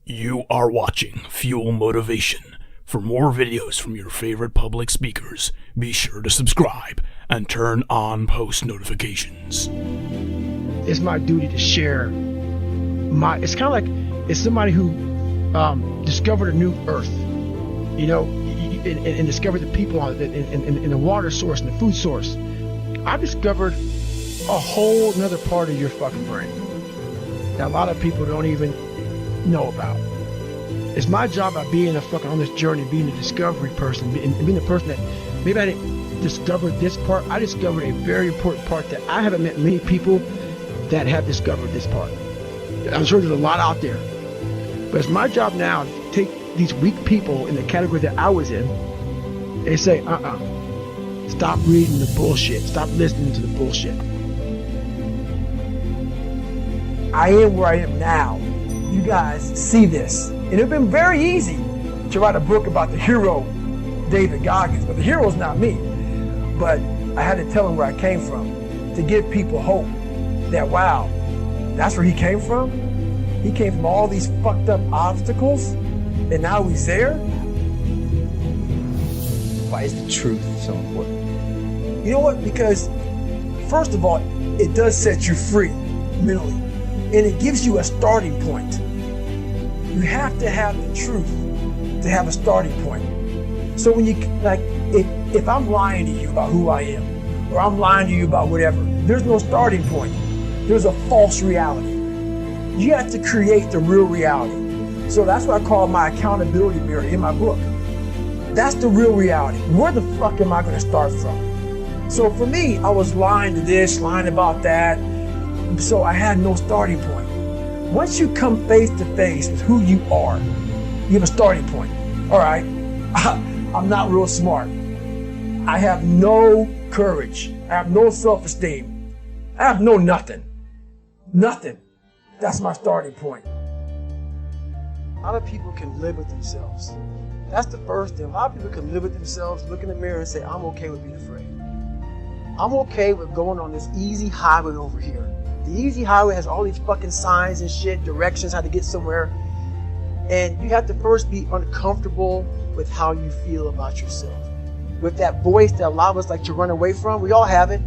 You are watching Fuel Motivation. For more videos from your favorite public speakers, be sure to subscribe and turn on post notifications. It's my duty to share it's kind of like it's somebody who discovered a new earth, you know, and discovered the people on it, and the water source and the food source. I discovered a whole another part of your fucking brain that a lot of people don't even know about. It's my job by being on this journey, being a discovery person, and being the person that maybe I didn't discover this part. I discovered a very important part that I haven't met many people that have discovered this part. I'm sure there's a lot out there, but it's my job now to take these weak people in the category that I was in and say, stop reading the bullshit. Stop listening to the bullshit. I am where I am now. You guys see this. And it would have been very easy to write a book about the hero, David Goggins, but the hero's not me. But I had to tell him where I came from to give people hope that, wow, that's where he came from? He came from all these fucked up obstacles, and now he's there? Why is the truth so important? You know what? Because, first of all, it does set you free mentally, and it gives you a starting point. You have to have the truth to have a starting point. So when you, like, if I'm lying to you about who I am, or I'm lying to you about whatever, there's no starting point. There's a false reality. You have to create the real reality. So that's what I call my accountability mirror in my book. That's the real reality. Where the fuck am I going to start from? So for me, I was lying to this, lying about that. So I had no starting point. Once you come face to face with who you are, you have a starting point. All right, I'm not real smart. I have no courage. I have no self-esteem. I have no nothing. Nothing. That's my starting point. A lot of people can live with themselves. That's the first thing. A lot of people can live with themselves, look in the mirror and say, I'm okay with being afraid. I'm okay with going on this easy highway over here. The easy highway has all these fucking signs and shit, directions, how to get somewhere. And you have to first be uncomfortable with how you feel about yourself. With that voice that a lot of us like to run away from. We all have it.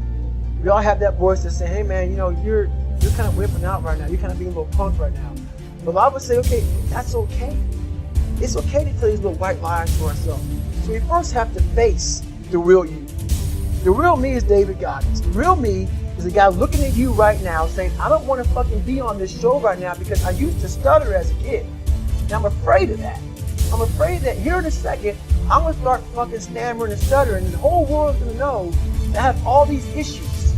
We all have that voice that say, hey man, you know, you're kind of whipping out right now. You're kind of being a little punk right now. But a lot of us say, okay, that's okay. It's okay to tell these little white lies to ourselves. So we first have to face the real you. The real me is David Goggins. The real me is a guy looking at you right now saying, I don't want to fucking be on this show right now because I used to stutter as a kid. And I'm afraid of that. I'm afraid that here in a second, I'm going to start fucking stammering and stuttering and the whole world's going to know that I have all these issues.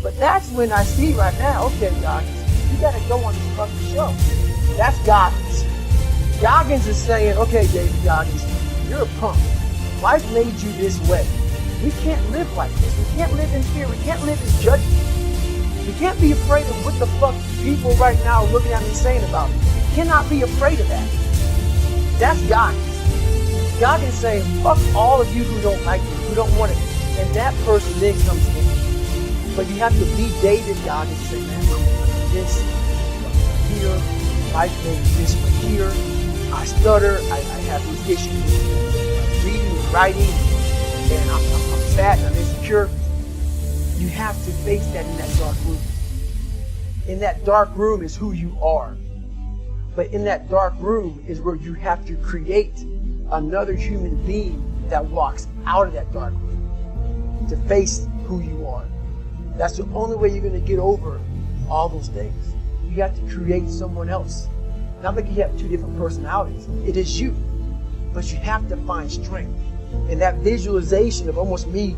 But that's when I see right now, okay, Goggins, you got to go on this fucking show. That's Goggins. Goggins is saying, okay, David Goggins, you're a punk. Life made you this way. We can't live like this. We can't live in fear. We can't live in judgment. We can't be afraid of what the fuck people right now are looking at me saying about me. We cannot be afraid of that. That's Goggins. Goggins saying, fuck all of you who don't like me, who don't want it. And that person then comes in. But you have to be David Goggins and say, man, this here, life made this one here. I stutter, I have these issues with reading and writing, and I'm fat and I'm insecure. You have to face that in that dark room. In that dark room is who you are. But in that dark room is where you have to create another human being that walks out of that dark room to face who you are. That's the only way you're going to get over all those things. You have to create someone else. Not like you have two different personalities. It is you. But you have to find strength. And that visualization of almost me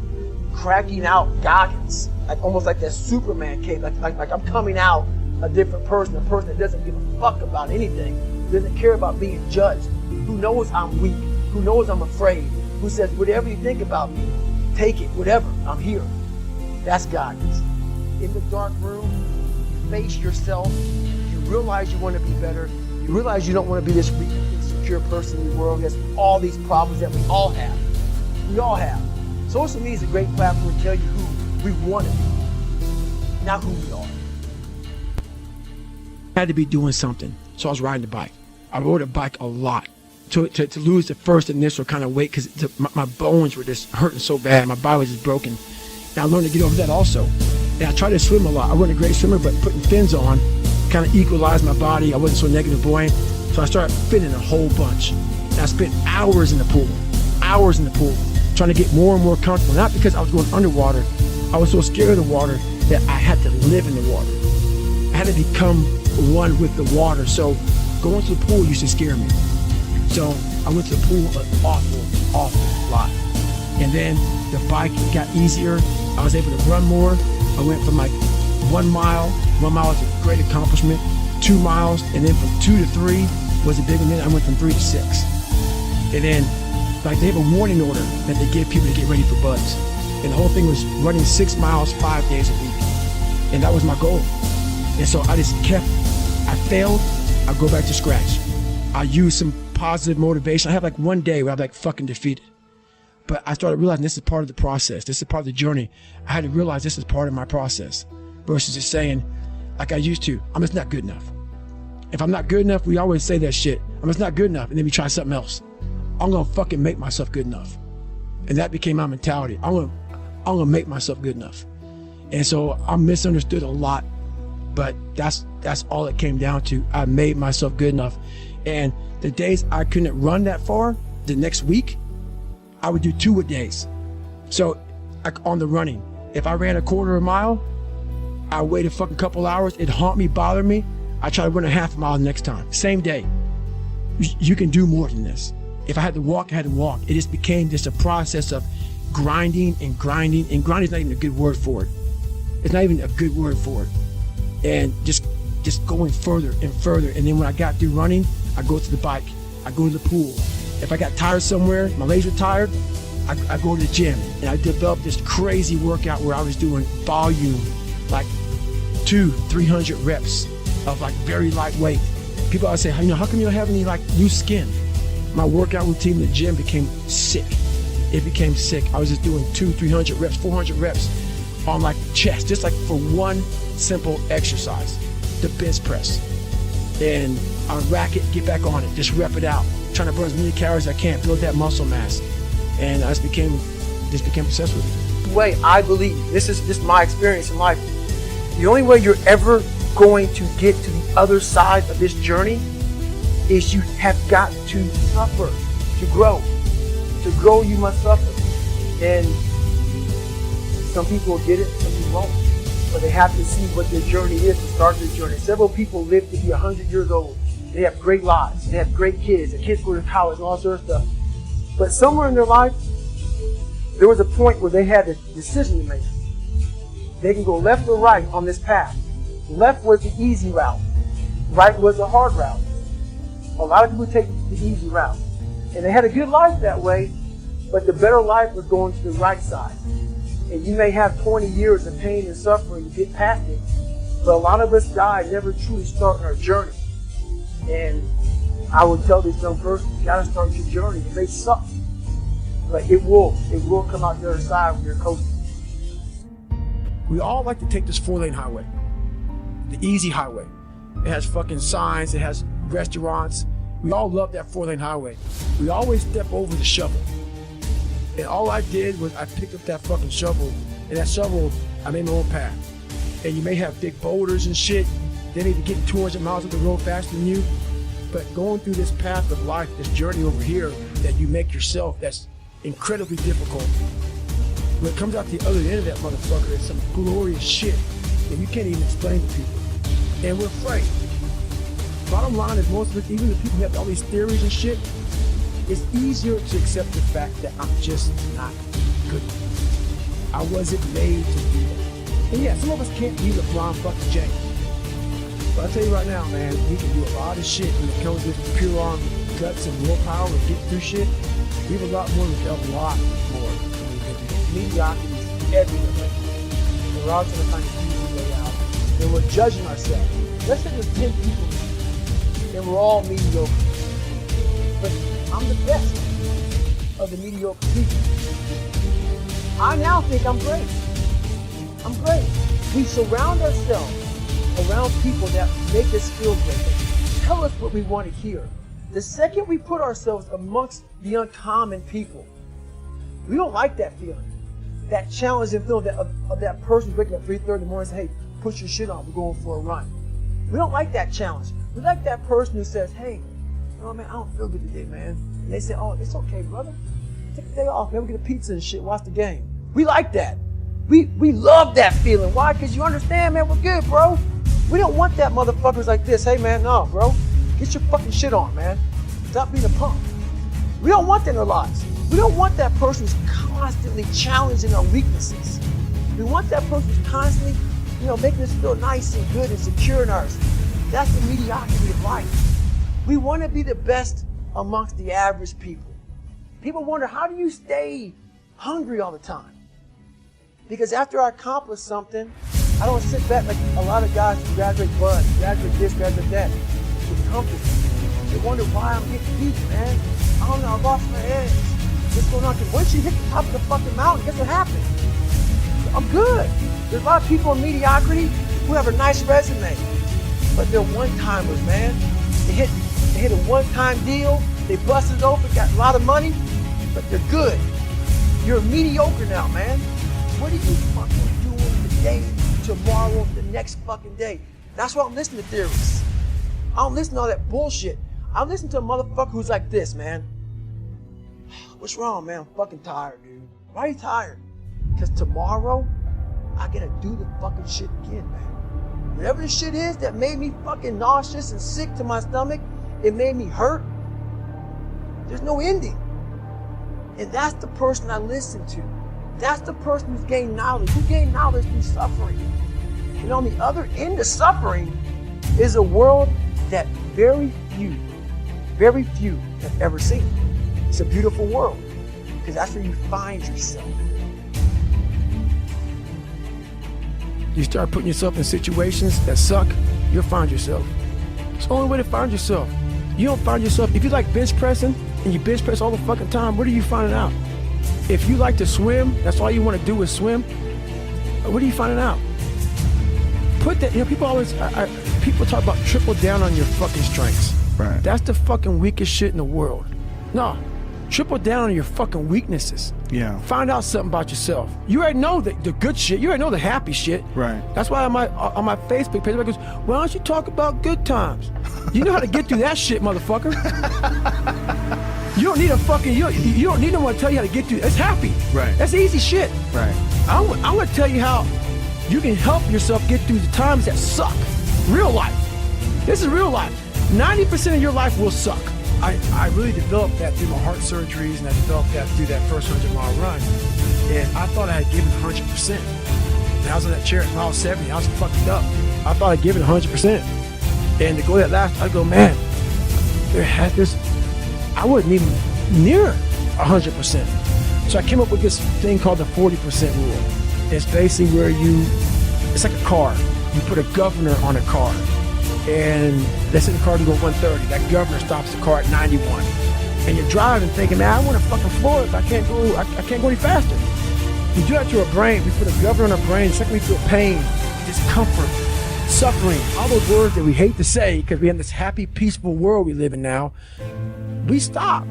cracking out Goggins, like almost like that Superman cape, like I'm coming out a different person, a person that doesn't give a fuck about anything, doesn't care about being judged, who knows I'm weak, who knows I'm afraid, who says, whatever you think about me, take it, whatever, I'm here. That's Goggins. In the dark room, you face yourself, you realize you want to be better, you realize you don't want to be this weak, insecure person in the world who has all these problems that we all have. We all have. Social media is a great platform to tell you who we want to be, not who we are. I had to be doing something, so I was riding the bike. I rode a bike a lot to lose the first initial kind of weight, because my bones were just hurting so bad. My body was just broken. And I learned to get over that also. And I tried to swim a lot. I wasn't a great swimmer, but putting fins on kind of equalized my body. I wasn't so negative buoyant. So I started fitting a whole bunch. And I spent hours in the pool, trying to get more and more comfortable. Not because I was going underwater. I was so scared of the water that I had to live in the water. I had to become one with the water. So going to the pool used to scare me. So I went to the pool an awful lot. And then the bike got easier. I was able to run more. I went from like 1 mile. 1 mile was a great accomplishment. 2 miles, and then from 2 to 3 was a big one. Then I went from 3 to 6. And then, like, they have a warning order that they give people to get ready for buds. And the whole thing was running 6 miles 5 days a week. And that was my goal. And so I just I failed, I go back to scratch. I use some positive motivation. I have like one day where I'm like fucking defeated. But I started realizing this is part of the process. This is part of the journey. I had to realize this is part of my process versus just saying, like I used to, I'm just not good enough. If I'm not good enough, we always say that shit. I'm just not good enough. And then we try something else. I'm going to fucking make myself good enough. And that became my mentality. I'm gonna make myself good enough. And so I'm misunderstood a lot, but that's all it came down to. I made myself good enough. And the days I couldn't run that far, the next week, I would do 2 a days. So like on the running, if I ran a quarter of a mile, I wait a fucking couple hours, it'd haunt me, bother me. I try to run a half a mile the next time, same day. You can do more than this. If I had to walk, I had to walk. It just became just a process of grinding and grinding, and grinding is not even a good word for it. It's not even a good word for it. And just going further and further. And then when I got through running, I go to the bike, I go to the pool. If I got tired somewhere, my legs were tired, I go to the gym. And I developed this crazy workout where I was doing volume, like 200-300 reps of like very lightweight. People always say, how come you don't have any like loose skin? My workout routine in the gym became sick. It became sick. I was just doing 200-300 reps, 400 reps on like chest, just like for one simple exercise, the bench press. And I rack it, get back on it, just rep it out, trying to burn as many calories as I can, build that muscle mass. And I just became obsessed with it. The way I believe, this is my experience in life, the only way you're ever going to get to the other side of this journey is you have got to suffer to grow. To grow, you must suffer. And some people will get it, some people won't. But they have to see what their journey is to start their journey. Several people live to be 100 years old. They have great lives. They have great kids. Their kids go to college and all sorts of stuff. But somewhere in their life, there was a point where they had a decision to make. They can go left or right on this path. Left was the easy route. Right was the hard route. A lot of people take the easy route. And they had a good life that way, but the better life was going to the right side. And you may have 20 years of pain and suffering to get past it, but a lot of us die never truly starting our journey. And I would tell this young person, you gotta start your journey. It may suck, but it will come out the other side when you're coasting. We all like to take this 4-lane highway, the easy highway. It has fucking signs, it has restaurants. We all love that 4-lane highway. We always step over the shovel. And all I did was I picked up that fucking shovel, and that shovel, I made my own path. And you may have big boulders and shit. They may be getting 200 miles up the road faster than you. But going through this path of life, this journey over here that you make yourself, that's incredibly difficult. When it comes out the other end of that motherfucker, it's some glorious shit that you can't even explain to people. And we're afraid. Bottom line is most of it, even the people who have all these theories and shit, it's easier to accept the fact that I'm just not good enough. I wasn't made to do that. And yeah, some of us can't be LeBron fucking James. But I'll tell you right now, man, we can do a lot of shit when it comes with pure arm guts and willpower and get through shit. We have a lot more than a lot more than we can do. Mediocrity is everywhere. And we're all trying to find an easy way out. And we're judging ourselves. Let's say there's 10 people and we're all mediocre. But I'm the best of the mediocre people. I now think I'm great. I'm great. We surround ourselves around people that make us feel great. Tell us what we want to hear. The second we put ourselves amongst the uncommon people, we don't like that feeling. That challenge and feeling of that person waking up 3:30 in the morning and say, hey, put your shit on, we're going for a run. We don't like that challenge. We like that person who says, hey, you know, man, I don't feel good today, man. And they say, oh, it's okay, brother. Take the day off, man. We'll get a pizza and shit, watch the game. We like that. We love that feeling. Why? Because you understand, man, we're good, bro. We don't want that motherfuckers like this. Hey, man, no, bro. Get your fucking shit on, man. Stop being a punk. We don't want that in our lives. We don't want that person who's constantly challenging our weaknesses. We want that person who's constantly, you know, making us feel nice and good and secure in ours. That's the mediocrity of life. We want to be the best amongst the average people. People wonder, how do you stay hungry all the time? Because after I accomplish something, I don't sit back like a lot of guys who graduate bud, graduate this, graduate that, with comfort. They wonder why I'm getting beat, man. I don't know, I lost my edge. What's going on? Because once you hit the top of the fucking mountain, guess what happens? I'm good. There's a lot of people in mediocrity who have a nice resume, but they're one-timers, man. They hit a one-time deal, they busted it open, got a lot of money, but they're good. You're mediocre now, man. What are you fucking doing today, tomorrow, the next fucking day? That's why I'm listening to theorists. I don't listen to all that bullshit. I listen to a motherfucker who's like this, man. What's wrong, man? I'm fucking tired, dude. Why are you tired? Because tomorrow, I gotta do the fucking shit again, man. Whatever the shit is that made me fucking nauseous and sick to my stomach, it made me hurt. There's no ending. And that's the person I listen to. That's the person who's gained knowledge. Who gained knowledge through suffering. And on the other end of suffering is a world that very few have ever seen. It's a beautiful world, because that's where you find yourself. You start putting yourself in situations that suck, you'll find yourself. It's the only way to find yourself. You don't find yourself, if you like bench pressing, and you bench press all the fucking time, what are you finding out? If you like to swim, that's all you want to do is swim, what are you finding out? Put that, you know, people always, people talk about triple down on your fucking strengths. Right. That's the fucking weakest shit in the world. No, triple down on your fucking weaknesses. Yeah. Find out something about yourself. You already know the good shit. You already know the happy shit. Right. That's why on my Facebook page, everybody goes, why don't you talk about good times? You know how to get through that shit, motherfucker. You don't need a fucking, you don't need no one to tell you how to get through. It's happy. Right. That's easy shit. Right. I'm going to tell you how you can help yourself get through the times that suck. Real life. This is real life. 90% of your life will suck. I really developed that through my heart surgeries, and I developed that through that first 100-mile run. And I thought I had given 100%. And I was in that chair at mile 70. I was fucked up. I thought I'd given 100%. And to go that last, I'd go, man, I wasn't even near 100%. So I came up with this thing called the 40% rule. It's basically where it's like a car. You put a governor on a car. And let's say the car can go 130. That governor stops the car at 91. And you're driving thinking, man, I want to fucking floor it. I can't go any faster. We do that to our brain. We put a governor on our brain. The second we feel pain, discomfort, suffering, all those words that we hate to say because we have this happy, peaceful world we live in now, we stop.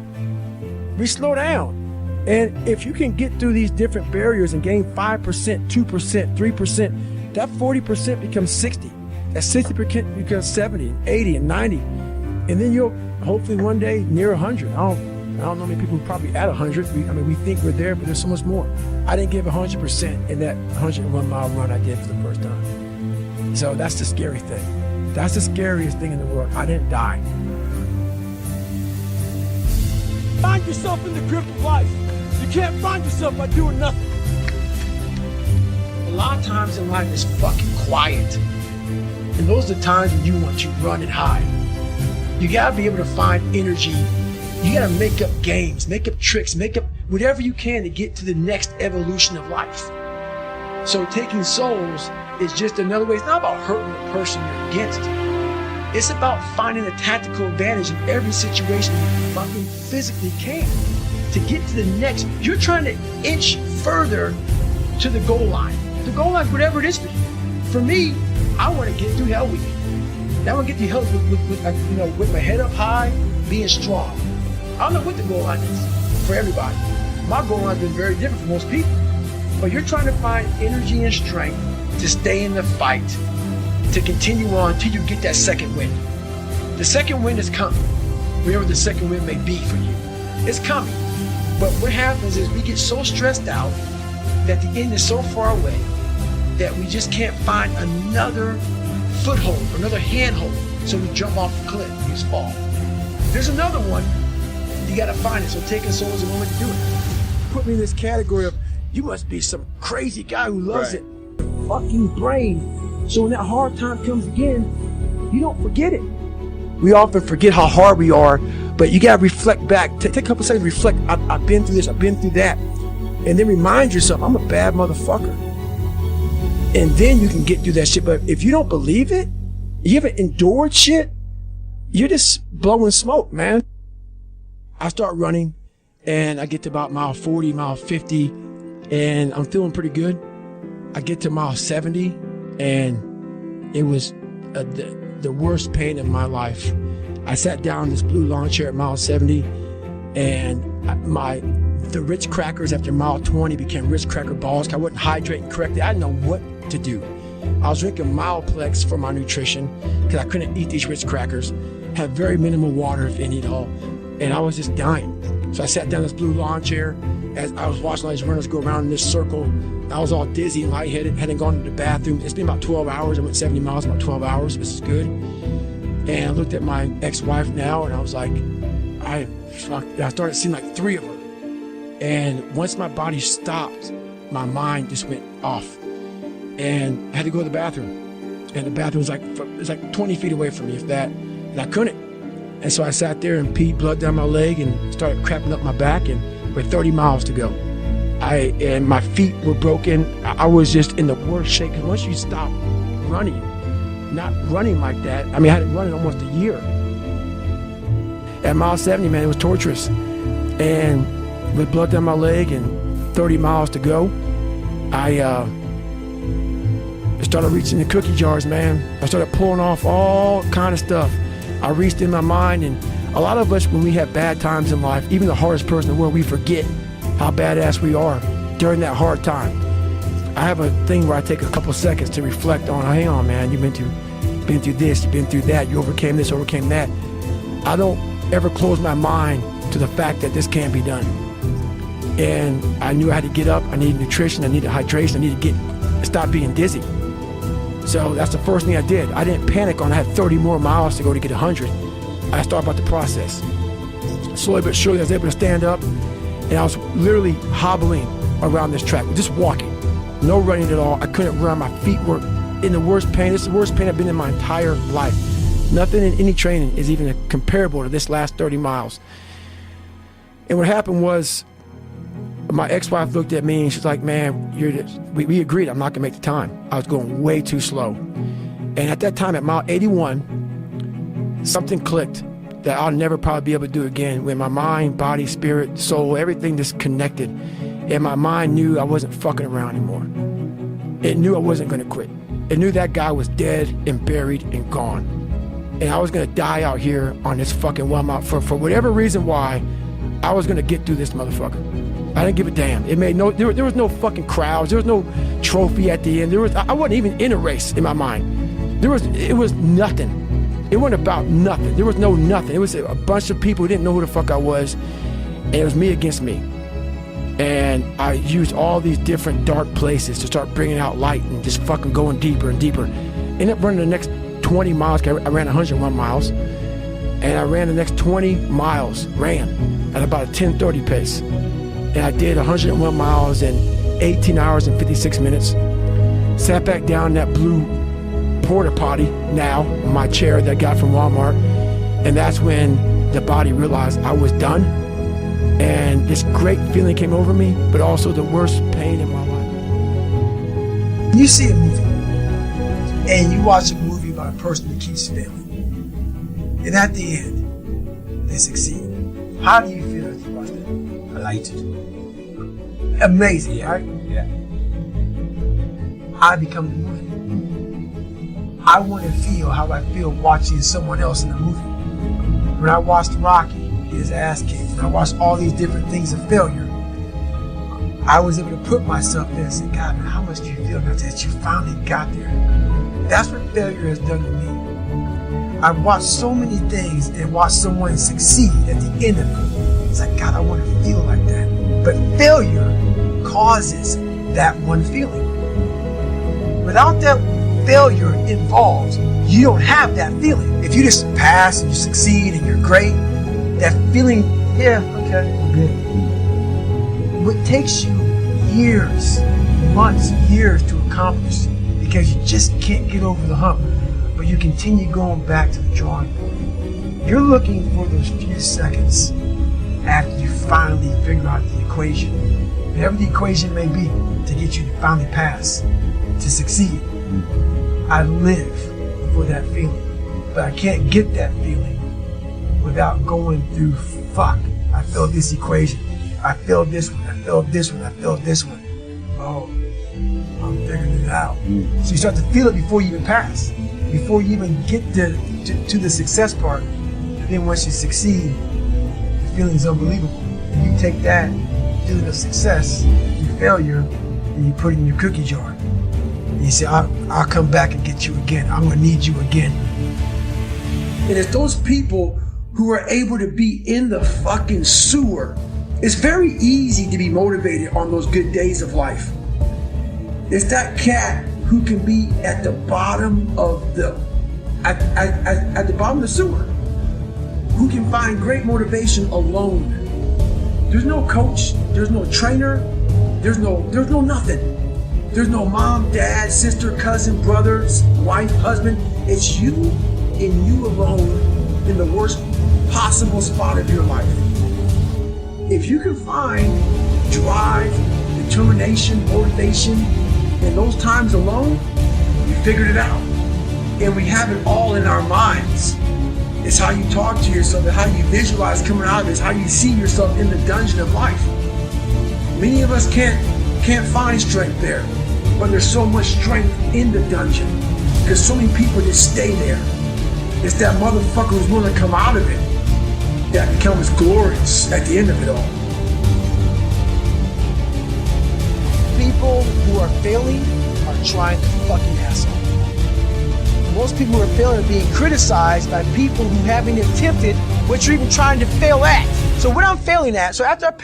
We slow down. And if you can get through these different barriers and gain 5%, 2%, 3%, that 40% becomes 60. That 60% becomes 70, 80, and 90. And then you'll hopefully one day near 100. I don't know many people who probably at 100. We think we're there, but there's so much more. I didn't give 100% in that 101-mile run I did for the first time. So that's the scary thing. That's the scariest thing in the world. I didn't die. Find yourself in the grip of life. You can't find yourself by doing nothing. A lot of times in life it's fucking quiet. And those are the times when you want to run and hide. You gotta be able to find energy. You gotta make up games, make up tricks, make up whatever you can to get to the next evolution of life. So taking souls is just another way. It's not about hurting the person you're against. It's about finding a tactical advantage in every situation you fucking physically can to get to the next. You're trying to inch further to the goal line. The goal line, whatever it is for you. For me, I want to get through Hell Week. I want to get through Hell with my head up high, being strong. I don't know what the goal line is for everybody. My goal line has been very different from most people. But you're trying to find energy and strength to stay in the fight, to continue on until you get that second win. The second win is coming, wherever the second win may be for you. It's coming. But what happens is we get so stressed out that the end is so far away that we just can't find another foothold, another handhold, so we jump off the cliff and just fall. There's another one, you gotta find it, so taking soul is the moment to do it. Put me in this category of, you must be some crazy guy who loves it. Fucking brain. So when that hard time comes again, you don't forget it. We often forget how hard we are, but you gotta reflect back. Take a couple seconds, reflect. I've been through this, I've been through that. And then remind yourself, I'm a bad motherfucker. And then you can get through that shit. But if you don't believe it, you haven't endured shit, you're just blowing smoke, man. I start running and I get to about mile 40, mile 50, and I'm feeling pretty good. I get to mile 70 and it was the worst pain of my life. I sat down in this blue lawn chair at mile 70 and the Ritz crackers after mile 20 became Ritz cracker balls because I wasn't hydrating correctly. I didn't know what to do. I was drinking Mileplex for my nutrition because I couldn't eat these Ritz crackers. Had very minimal water, if any at all. And I was just dying. So I sat down in this blue lawn chair as I was watching all these runners go around in this circle. I was all dizzy and lightheaded, hadn't gone to the bathroom. It's been about 12 hours. I went 70 miles in about 12 hours, which is good. And I looked at my ex-wife now and I was like, I started seeing like 3 of her. And once my body stopped, my mind just went off. And I had to go to the bathroom. And the bathroom was like 20 feet away from me, if that. And I couldn't. And so I sat there and peed blood down my leg and started crapping up my back, and with 30 miles to go. And my feet were broken. I was just in the worst shape. Because once you stop running, not running like that, I mean, I hadn't run in almost a year. At mile 70, man, it was torturous. And with blood down my leg and 30 miles to go, I started reaching the cookie jars, man. I started pulling off all kind of stuff. I reached in my mind, and a lot of us, when we have bad times in life, even the hardest person in the world, we forget how badass we are during that hard time. I have a thing where I take a couple seconds to reflect on, hang on, man, you've been through this, you've been through that, you overcame this, overcame that. I don't ever close my mind to the fact that this can be done. And I knew I had to get up, I needed nutrition, I needed hydration, I needed to stop being dizzy. So that's the first thing I did. I didn't panic on I had 30 more miles to go to get 100. I started about the process. Slowly but surely I was able to stand up, and I was literally hobbling around this track, just walking. No running at all. I couldn't run. My feet were in the worst pain. This is the worst pain I've been in my entire life. Nothing in any training is even comparable to this last 30 miles. And what happened was, my ex-wife looked at me and she's like, man, we agreed I'm not gonna make the time. I was going way too slow. And at that time, at mile 81, something clicked that I'll never probably be able to do again, when my mind, body, spirit, soul, everything just connected. And my mind knew I wasn't fucking around anymore. It knew I wasn't gonna quit. It knew that guy was dead and buried and gone. And I was gonna die out here on this fucking well, for whatever reason why, I was gonna get through this motherfucker. I didn't give a damn. It made there was no fucking crowds. There was no trophy at the end. I wasn't even in a race in my mind. It was nothing. It wasn't about nothing. There was no nothing. It was a bunch of people who didn't know who the fuck I was, and it was me against me. And I used all these different dark places to start bringing out light and just fucking going deeper and deeper. Ended up running the next 20 miles. I ran 101 miles, and I ran the next 20 miles. Ran at about a 10:30 pace. And I did 101 miles in 18 hours and 56 minutes. Sat back down in that blue porta potty now, my chair that I got from Walmart. And that's when the body realized I was done. And this great feeling came over me, but also the worst pain in my life. You see a movie, and you watch a movie about a person who keeps failing. And at the end, they succeed. How do you feel as you watch that? Elated. Amazing, Yeah. right? Yeah. I become the movie. I want to feel how I feel watching someone else in the movie. When I watched Rocky get his ass kicked, when I watched all these different things of failure, I was able to put myself there and say, God, man, how much do you feel now that you finally got there? That's what failure has done to me. I've watched so many things and watched someone succeed at the end of it. It's like, God, I want to feel like that. But failure causes that one feeling. Without that failure involved, you don't have that feeling. If you just pass and you succeed and you're great, that feeling, yeah, okay, I'm good. What takes you years, months, years to accomplish because you just can't get over the hump, but you continue going back to the drawing board. You're looking for those few seconds after you finally figure out the equation, whatever the equation may be, to get you to finally pass, to succeed. I live for that feeling, but I can't get that feeling without going through, fuck, I failed this equation, I failed this one, I failed this one, I failed this one. Oh, I'm figuring it out. So you start to feel it before you even pass, before you even get to the success part. And then once you succeed, the feeling is unbelievable. And you take that feeling of success, your failure, and you put it in your cookie jar. And you say, I'll come back and get you again. I'm gonna need you again. And it's those people who are able to be in the fucking sewer. It's very easy to be motivated on those good days of life. It's that cat who can be at the bottom of the at the bottom of the sewer, who can find great motivation alone. There's no coach, there's no trainer, there's no nothing. There's no mom, dad, sister, cousin, brothers, wife, husband. It's you and you alone in the worst possible spot of your life. If you can find drive, determination, motivation in those times alone, you figured it out. And we have it all in our minds. It's how you talk to yourself and how you visualize coming out of it. It's how you see yourself in the dungeon of life. Many of us can't find strength there, but there's so much strength in the dungeon because so many people just stay there. It's that motherfucker who's willing to come out of it that becomes glorious at the end of it all. People who are failing are trying to fucking asshole. Most people who are failing are being criticized by people who haven't attempted what you're even trying to fail at. So what I'm failing at, so after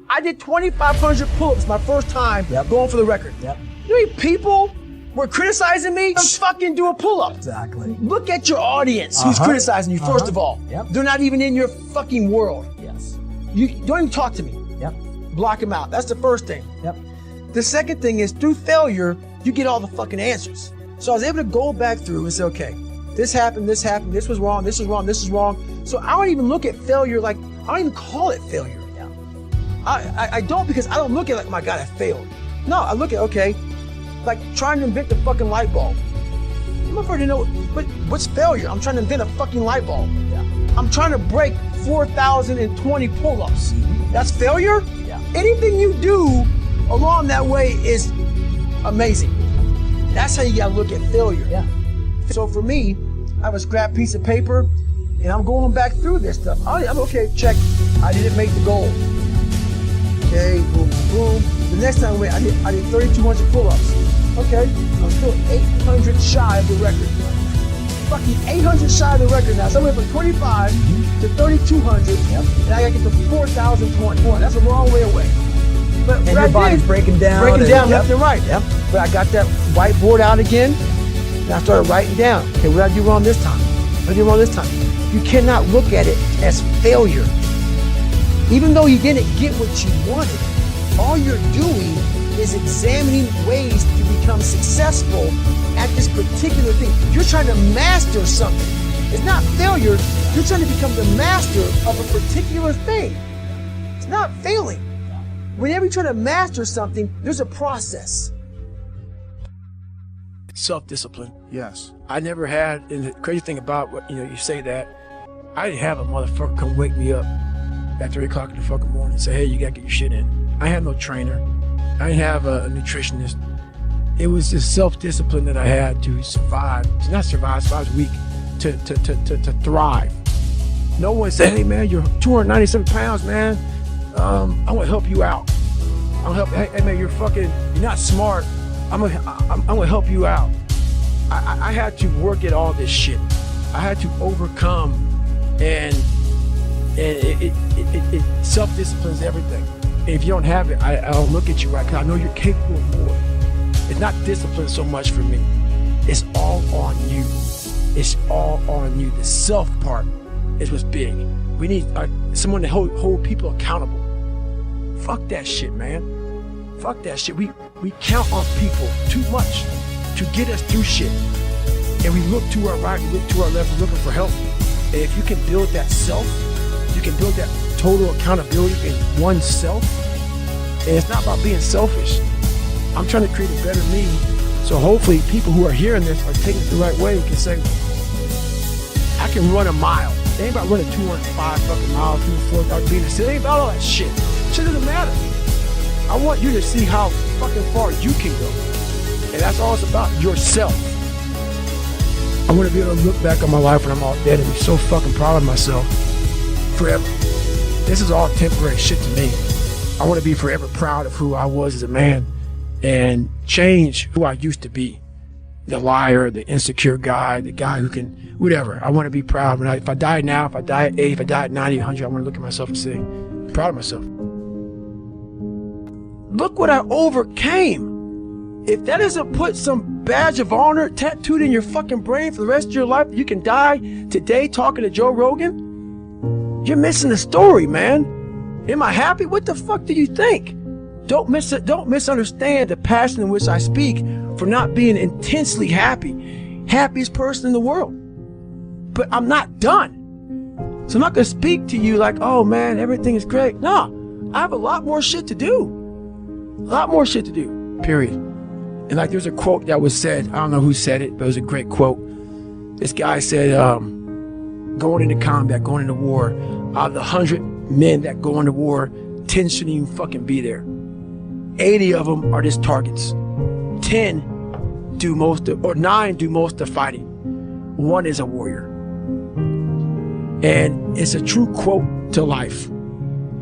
I did 2,500 pull-ups my first time going for the record. You know how many people were criticizing me? I'm fucking do a pull-up. Exactly. Look at your audience who's criticizing you, first of all. They're not even in your fucking world. Yes. You don't even talk to me. Block them out. That's the first thing. The second thing is, through failure, you get all the fucking answers. So I was able to go back through and say, okay, this happened, this was wrong, this is wrong, this is wrong. So I don't even look at failure like, I don't even call it failure. I don't, because I don't look at it like, my God, I failed. No, I look at, okay, like trying to invent the fucking light bulb. I'm afraid to know, but what's failure? I'm trying to invent a fucking light bulb. I'm trying to break 4,020 pull-ups. That's failure? Anything you do along that way is amazing. That's how you gotta look at failure. So for me, I have a scrap piece of paper and I'm going back through this stuff. I'm okay, check, I didn't make the goal. Okay, boom, boom. The next time I did 3,200 pull-ups. Okay, I'm still 800 shy of the record. Fucking 800 shy of the record now. So I went from 25 to 3,200, and I gotta get to 4,021. That's a long way away. But and your body's breaking down left and right. But I got that whiteboard out again, and I started writing down. Okay, what did I do wrong this time? What did I do wrong this time? You cannot look at it as failure. Even though you didn't get what you wanted, all you're doing is examining ways to become successful at this particular thing. You're trying to master something. It's not failure. You're trying to become the master of a particular thing. It's not failing. Whenever you're trying to master something, there's a process. Self-discipline. Yes. I never had, and the crazy thing about what, you say that, I didn't have a motherfucker come wake me up at 3 o'clock in the fucking morning and say, hey, you gotta get your shit in. I had no trainer. I didn't have a nutritionist. It was just self-discipline that I had to survive, to not survive, so I was weak, to thrive. No one said, hey man, you're 297 pounds, man. I'm gonna help you out. I'm gonna help. Hey man, you're not smart. I'm gonna help you out. I had to work at all this shit. I had to overcome, and it self-disciplines everything. And if you don't have it, I don't look at you right, because I know you're capable of more. It's not discipline so much for me. It's all on you. It's all on you. The self part is what's big. We need someone to hold people accountable. Fuck that shit, man. Fuck that shit. We count on people too much to get us through shit. And we look to our right, we look to our left, we're looking for help. And if you can build that self, you can build that total accountability in oneself. And it's not about being selfish. I'm trying to create a better me. So hopefully people who are hearing this are taking it the right way and can say, I can run a mile. It ain't about running 205 fucking miles, 204,000 meters. It ain't about all that shit. Shit doesn't matter. I want you to see how fucking far you can go. And that's all it's about, yourself. I want to be able to look back on my life when I'm all dead and be so fucking proud of myself forever. This is all temporary shit to me. I want to be forever proud of who I was as a man and change who I used to be. The liar, the insecure guy, the guy who can, whatever. I want to be proud. If I die now, if I die at 8, if I die at 90, 100, I want to look at myself and say, I'm proud of myself. Look what I overcame. If that doesn't put some badge of honor tattooed in your fucking brain for the rest of your life, you can die today talking to Joe Rogan, you're missing the story, man. Am I happy? What the fuck do you think? Don't misunderstand the passion in which I speak for not being intensely happy. Happiest person in the world. But I'm not done. So I'm not going to speak to you like, oh man, everything is great. No, I have a lot more shit to do. A lot more shit to do, period. And like there's a quote that was said, I don't know who said it, but it was a great quote. This guy said, going into combat, going into war, out of the 100 men that go into war, 10 shouldn't even fucking be there. 80 of them are just targets. 10 do most of, or 9 do most of fighting. 1 is a warrior. And it's a true quote to life.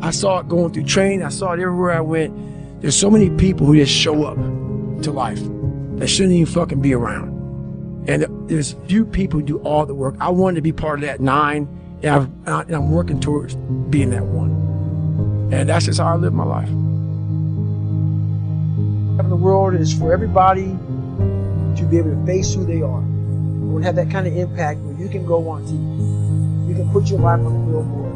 I saw it going through training. I saw it everywhere I went. There's so many people who just show up to life that shouldn't even fucking be around. And there's few people who do all the work. I wanted to be part of that 9, and I'm working towards being that 1. And that's just how I live my life. The world is for everybody to be able to face who they are. We want to have that kind of impact where you can go on TV. You can put your life on the billboard.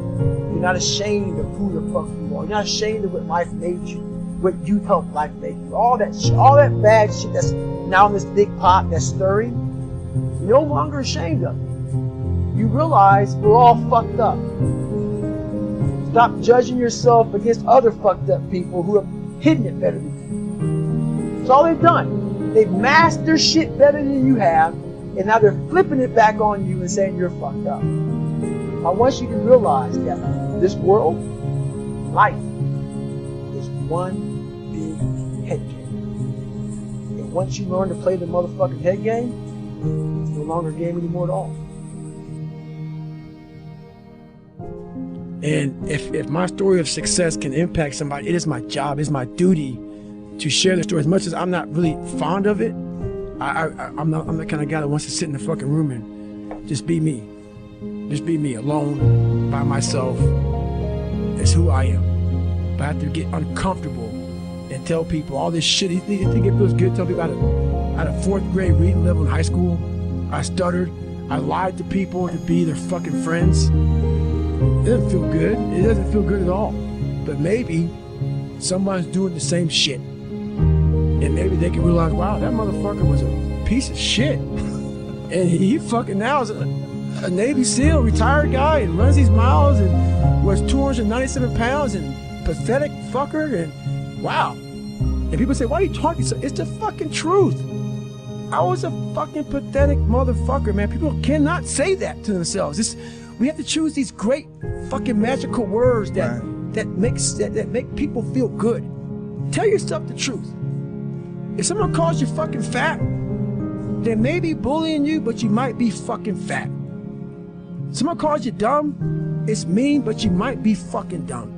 You're not ashamed of who the fuck you are. You're not ashamed of what life made you, what you helped life make you. All that shit, all that bad shit that's now in this big pot that's stirring, you're no longer ashamed of it. You realize we're all fucked up. Stop judging yourself against other fucked up people who have hidden it better than you. That's all they've done. They've masked their shit better than you have, and now they're flipping it back on you and saying you're fucked up. I want you to realize that this world, life, is one big head game. And once you learn to play the motherfucking head game, it's no longer a game anymore at all. And if my story of success can impact somebody, it is my job, it's my duty to share the story. As much as I'm not really fond of it, I'm the kind of guy that wants to sit in the fucking room and just be me. Just be me, alone, by myself. It's who I am. But I have to get uncomfortable and tell people all this shit. You think it feels good to tell people I had a 4th grade reading level in high school. I stuttered. I lied to people to be their fucking friends. It doesn't feel good. It doesn't feel good at all. But maybe someone's doing the same shit. And maybe they can realize, wow, that motherfucker was a piece of shit. And he fucking now is a Navy SEAL, retired guy, and runs these miles and was 297 pounds and pathetic fucker. And wow. And people say, why are you talking so? It's the fucking truth. I was a fucking pathetic motherfucker, man. People cannot say that to themselves. We have to choose these great fucking magical words that make people feel good. Tell yourself the truth. If someone calls you fucking fat, they may be bullying you, but you might be fucking fat. Someone calls you dumb, it's mean, but you might be fucking dumb.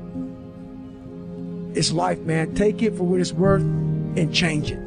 It's life, man. Take it for what it's worth and change it.